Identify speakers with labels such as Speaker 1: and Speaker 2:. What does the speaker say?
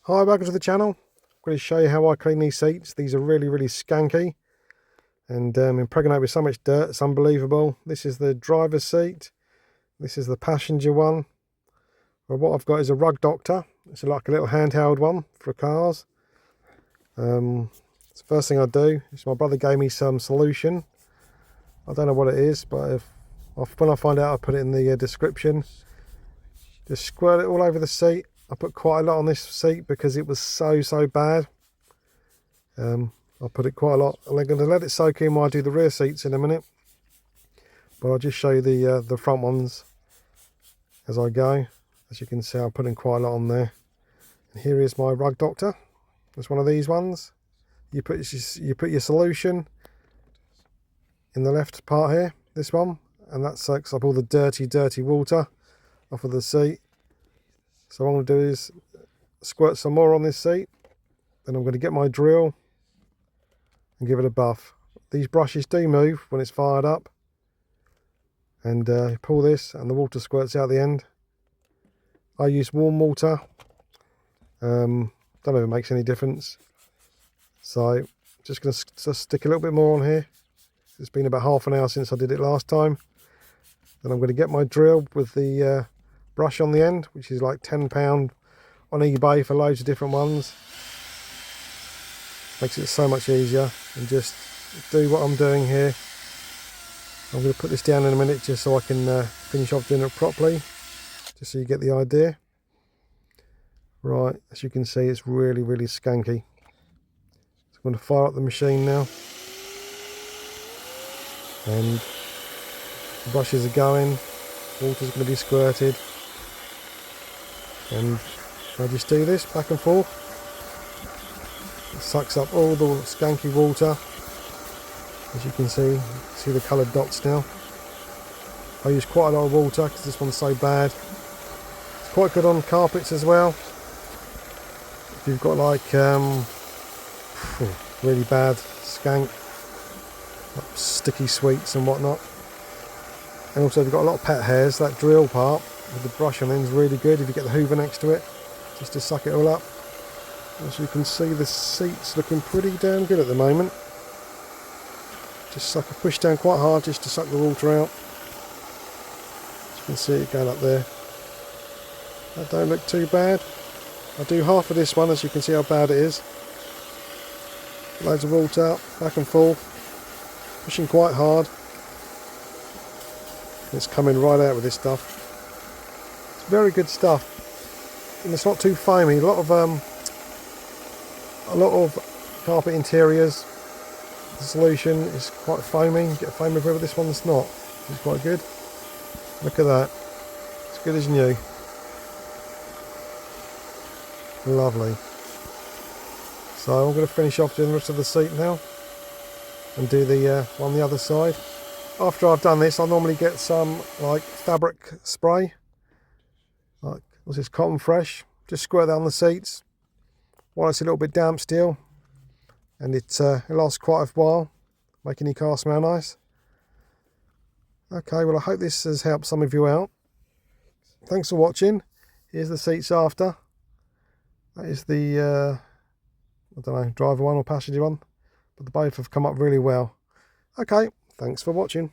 Speaker 1: Hi, welcome to the channel. I'm going to show you how I clean these seats. These are really skanky and impregnated with so much dirt, it's unbelievable. This is the driver's seat. This is the passenger one. Well, what I've got is a Rug Doctor. It's like a little handheld one for cars. It's the first thing I do is my brother gave me some solution. I don't know what it is, but when I find out, I'll put it in the description. Just squirt it all over the seat. I put quite a lot on this seat because it was so bad. I'll put it quite a lot. I'm going to let it soak in while I do the rear seats in a minute. But I'll just show you the front ones as I go. As you can see, I'm putting quite a lot on there. And here is my Rug Doctor. It's one of these ones. You put your solution in the left part here, this one, and that soaks up all the dirty water off of the seat. So what I'm going to do is squirt some more on this seat. Then I'm going to get my drill and give it a buff. These brushes do move when it's fired up. And pull this and the water squirts out the end. I use warm water. Don't know if it makes any difference. So just going to stick a little bit more on here. It's been about half an hour since I did it last time. Then I'm going to get my drill with the brush on the end, which is like £10 on eBay for loads of different ones. Makes it so much easier. And just do what I'm doing here. I'm going to put this down in a minute just so I can finish off doing it properly, just so you get the idea. Right, as you can see, it's really skanky. So I'm going to fire up the machine now. And the brushes are going, water's going to be squirted. And I just do this back and forth. It sucks up all the skanky water. As you can see the coloured dots now. I use quite a lot of water because this one's so bad. It's quite good on carpets as well. If you've got like really bad skank, like sticky sweets and whatnot. And also if you've got a lot of pet hairs, that drill part with the brush on the end is really good if you get the hoover next to it, just to suck it all up. As you can see, the seat's looking pretty damn good at the moment. Just push down quite hard just to suck the water out. As you can see it going up there. That don't look too bad. I'll do half of this one, as you can see how bad it is. Loads of water, back and forth. Pushing quite hard. It's coming right out with this stuff. It's very good stuff. And it's not too foamy. A lot of carpet interiors, the solution is quite foamy. You get foam everywhere, this one's not. It's quite good. Look at that. It's good as new. Lovely. So I'm going to finish off doing the rest of the seat now and do the on the other side. After I've done this, I'll normally get some like fabric spray, like what's this, Cotton Fresh. Just squirt that on the seats while it's a little bit damp still, and it lasts quite a while, making your car smell nice. Okay, well I hope this has helped some of you out. Thanks for watching. Here's the seats after. That is the I don't know, driver one or passenger one, but the both have come up really well. Okay, thanks for watching.